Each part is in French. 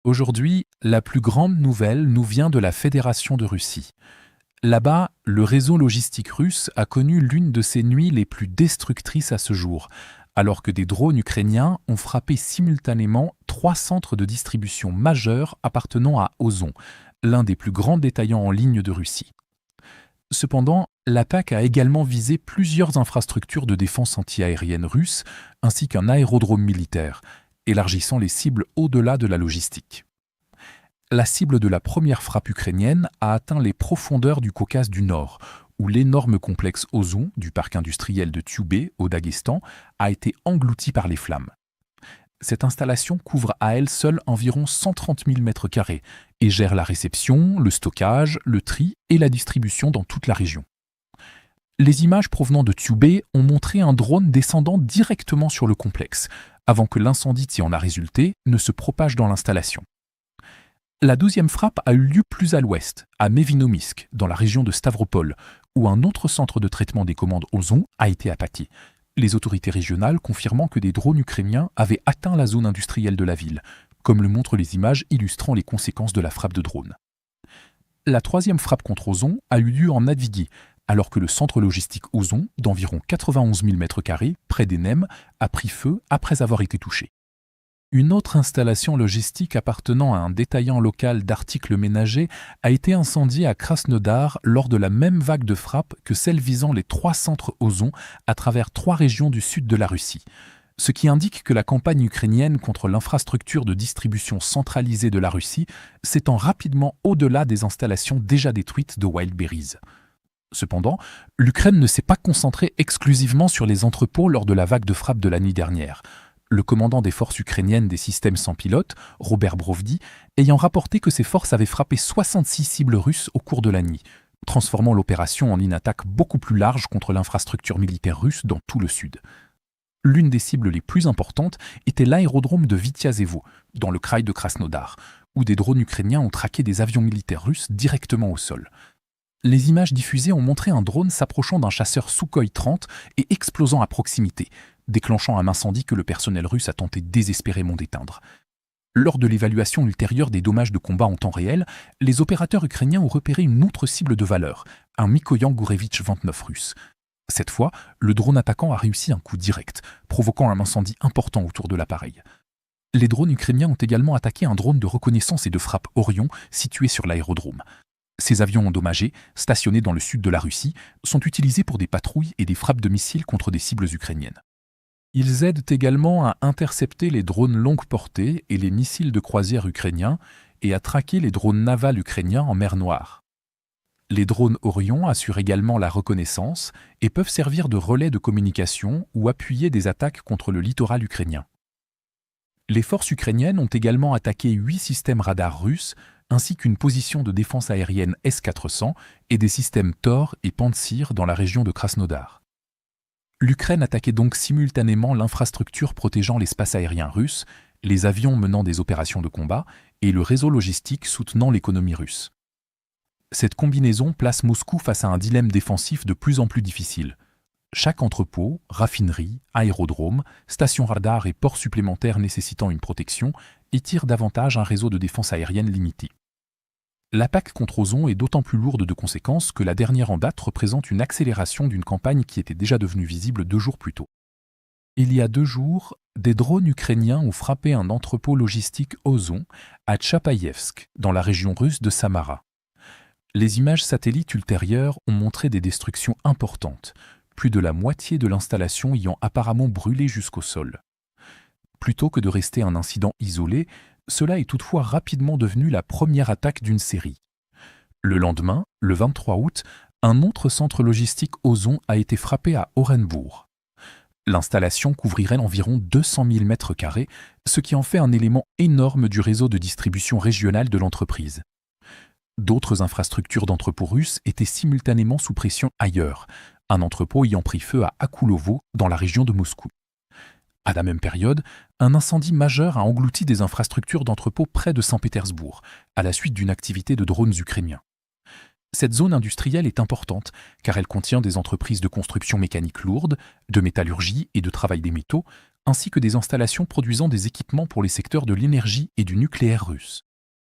Aujourd'hui, la plus grande nouvelle nous vient de la Fédération de Russie. Là-bas, le réseau logistique russe a connu l'une de ses nuits les plus destructrices à ce jour, alors que des drones ukrainiens ont frappé simultanément 3 centres de distribution majeurs appartenant à Ozon, l'un des plus grands détaillants en ligne de Russie. Cependant, l'attaque a également visé plusieurs infrastructures de défense antiaérienne russes, ainsi qu'un aérodrome militaire, élargissant les cibles au-delà de la logistique. La cible de la première frappe ukrainienne a atteint les profondeurs du Caucase du Nord, où l'énorme complexe Ozon du parc industriel de Tyoubé, au Daghestan, a été englouti par les flammes. Cette installation couvre à elle seule environ 130 000 m² et gère la réception, le stockage, le tri et la distribution dans toute la région. Les images provenant de Tyoubé ont montré un drone descendant directement sur le complexe, avant que l'incendie qui en a résulté ne se propage dans l'installation. La deuxième frappe a eu lieu plus à l'ouest, à Mevinomisk, dans la région de Stavropol, où un autre centre de traitement des commandes Ozon a été attaqué. Les autorités régionales confirmant que des drones ukrainiens avaient atteint la zone industrielle de la ville, comme le montrent les images illustrant les conséquences de la frappe de drone. La troisième frappe contre Ozon a eu lieu en Advigi, alors que le centre logistique Ozon, d'environ 91 000 m², près d'Enem, a pris feu après avoir été touché. Une autre installation logistique appartenant à un détaillant local d'articles ménagers a été incendiée à Krasnodar lors de la même vague de frappes que celle visant les 3 centres Ozon à travers 3 régions du sud de la Russie, ce qui indique que la campagne ukrainienne contre l'infrastructure de distribution centralisée de la Russie s'étend rapidement au-delà des installations déjà détruites de Wildberries. Cependant, l'Ukraine ne s'est pas concentrée exclusivement sur les entrepôts lors de la vague de frappe de la nuit dernière. Le commandant des forces ukrainiennes des systèmes sans pilote, Robert Brovdi, ayant rapporté que ses forces avaient frappé 66 cibles russes au cours de la nuit, transformant l'opération en une attaque beaucoup plus large contre l'infrastructure militaire russe dans tout le sud. L'une des cibles les plus importantes était l'aérodrome de Vitiazevo, dans le kraï de Krasnodar, où des drones ukrainiens ont traqué des avions militaires russes directement au sol. Les images diffusées ont montré un drone s'approchant d'un chasseur Sukhoi 30 et explosant à proximité, déclenchant un incendie que le personnel russe a tenté désespérément d'éteindre. Lors de l'évaluation ultérieure des dommages de combat en temps réel, les opérateurs ukrainiens ont repéré une autre cible de valeur, un Mikoyan Gourevitch 29 russe. Cette fois, le drone attaquant a réussi un coup direct, provoquant un incendie important autour de l'appareil. Les drones ukrainiens ont également attaqué un drone de reconnaissance et de frappe Orion situé sur l'aérodrome. Ces avions endommagés, stationnés dans le sud de la Russie, sont utilisés pour des patrouilles et des frappes de missiles contre des cibles ukrainiennes. Ils aident également à intercepter les drones longue portée et les missiles de croisière ukrainiens et à traquer les drones navals ukrainiens en mer Noire. Les drones Orion assurent également la reconnaissance et peuvent servir de relais de communication ou appuyer des attaques contre le littoral ukrainien. Les forces ukrainiennes ont également attaqué 8 systèmes radars russes ainsi qu'une position de défense aérienne S-400 et des systèmes Tor et Pantsir dans la région de Krasnodar. L'Ukraine attaquait donc simultanément l'infrastructure protégeant l'espace aérien russe, les avions menant des opérations de combat et le réseau logistique soutenant l'économie russe. Cette combinaison place Moscou face à un dilemme défensif de plus en plus difficile. Chaque entrepôt, raffinerie, aérodrome, station radar et port supplémentaire nécessitant une protection étire davantage un réseau de défense aérienne limité. L'attaque contre Ozon est d'autant plus lourde de conséquences que la dernière en date représente une accélération d'une campagne qui était déjà devenue visible 2 jours plus tôt. Il y a 2 jours, des drones ukrainiens ont frappé un entrepôt logistique Ozon à Tchapaïevsk, dans la région russe de Samara. Les images satellites ultérieures ont montré des destructions importantes, plus de la moitié de l'installation ayant apparemment brûlé jusqu'au sol. Plutôt que de rester un incident isolé, cela est toutefois rapidement devenu la première attaque d'une série. Le lendemain, le 23 août, un autre centre logistique Ozon a été frappé à Orenbourg. L'installation couvrirait environ 200 000 m², ce qui en fait un élément énorme du réseau de distribution régionale de l'entreprise. D'autres infrastructures d'entrepôts russes étaient simultanément sous pression ailleurs, un entrepôt ayant pris feu à Akulovo, dans la région de Moscou. À la même période, un incendie majeur a englouti des infrastructures d'entrepôts près de Saint-Pétersbourg, à la suite d'une activité de drones ukrainiens. Cette zone industrielle est importante, car elle contient des entreprises de construction mécanique lourde, de métallurgie et de travail des métaux, ainsi que des installations produisant des équipements pour les secteurs de l'énergie et du nucléaire russe.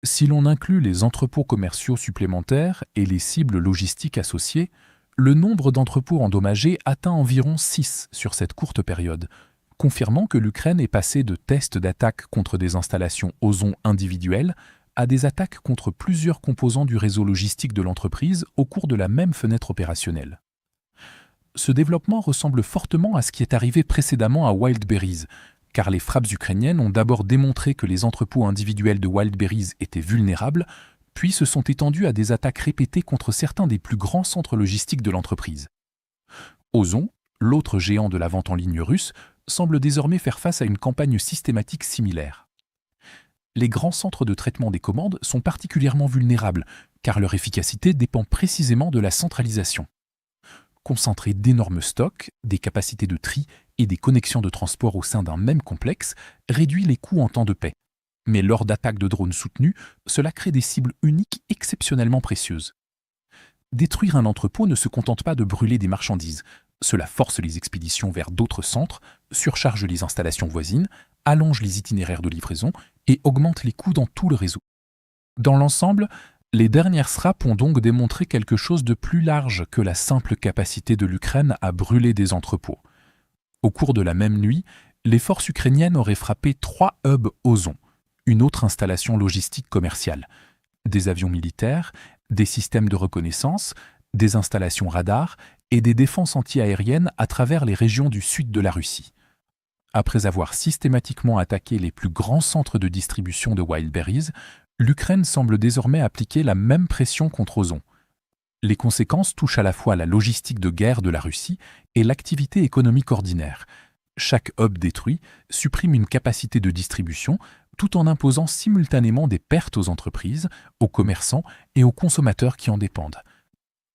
Si l'on inclut les entrepôts commerciaux supplémentaires et les cibles logistiques associées, le nombre d'entrepôts endommagés atteint environ 6 sur cette courte période, confirmant que l'Ukraine est passée de tests d'attaque contre des installations Ozon individuelles à des attaques contre plusieurs composants du réseau logistique de l'entreprise au cours de la même fenêtre opérationnelle. Ce développement ressemble fortement à ce qui est arrivé précédemment à Wildberries, car les frappes ukrainiennes ont d'abord démontré que les entrepôts individuels de Wildberries étaient vulnérables, puis se sont étendues à des attaques répétées contre certains des plus grands centres logistiques de l'entreprise. Ozon, l'autre géant de la vente en ligne russe, semble désormais faire face à une campagne systématique similaire. Les grands centres de traitement des commandes sont particulièrement vulnérables, car leur efficacité dépend précisément de la centralisation. Concentrer d'énormes stocks, des capacités de tri et des connexions de transport au sein d'un même complexe réduit les coûts en temps de paix. Mais lors d'attaques de drones soutenues, cela crée des cibles uniques exceptionnellement précieuses. Détruire un entrepôt ne se contente pas de brûler des marchandises. Cela force les expéditions vers d'autres centres, surcharge les installations voisines, allonge les itinéraires de livraison et augmente les coûts dans tout le réseau. Dans l'ensemble, les dernières frappes ont donc démontré quelque chose de plus large que la simple capacité de l'Ukraine à brûler des entrepôts. Au cours de la même nuit, les forces ukrainiennes auraient frappé 3 hubs Ozon, une autre installation logistique commerciale, des avions militaires, des systèmes de reconnaissance, des installations radars et des défenses antiaériennes à travers les régions du sud de la Russie. Après avoir systématiquement attaqué les plus grands centres de distribution de Wildberries, l'Ukraine semble désormais appliquer la même pression contre Ozon. Les conséquences touchent à la fois la logistique de guerre de la Russie et l'activité économique ordinaire. Chaque hub détruit supprime une capacité de distribution tout en imposant simultanément des pertes aux entreprises, aux commerçants et aux consommateurs qui en dépendent.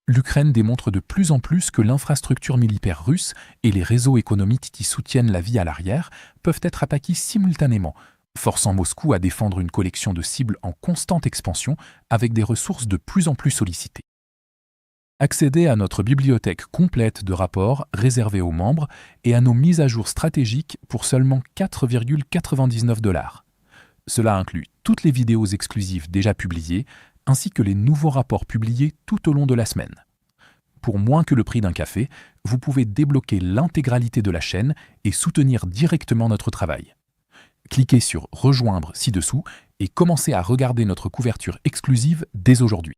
L'Ukraine démontre de plus en plus que l'infrastructure militaire russe et les réseaux économiques qui soutiennent la vie à l'arrière peuvent être attaqués simultanément, forçant Moscou à défendre une collection de cibles en constante expansion avec des ressources de plus en plus sollicitées. Accédez à notre bibliothèque complète de rapports réservés aux membres et à nos mises à jour stratégiques pour seulement 4,99 $. Cela inclut toutes les vidéos exclusives déjà publiées, ainsi que les nouveaux rapports publiés tout au long de la semaine. Pour moins que le prix d'un café, vous pouvez débloquer l'intégralité de la chaîne et soutenir directement notre travail. Cliquez sur « Rejoindre » ci-dessous et commencez à regarder notre couverture exclusive dès aujourd'hui.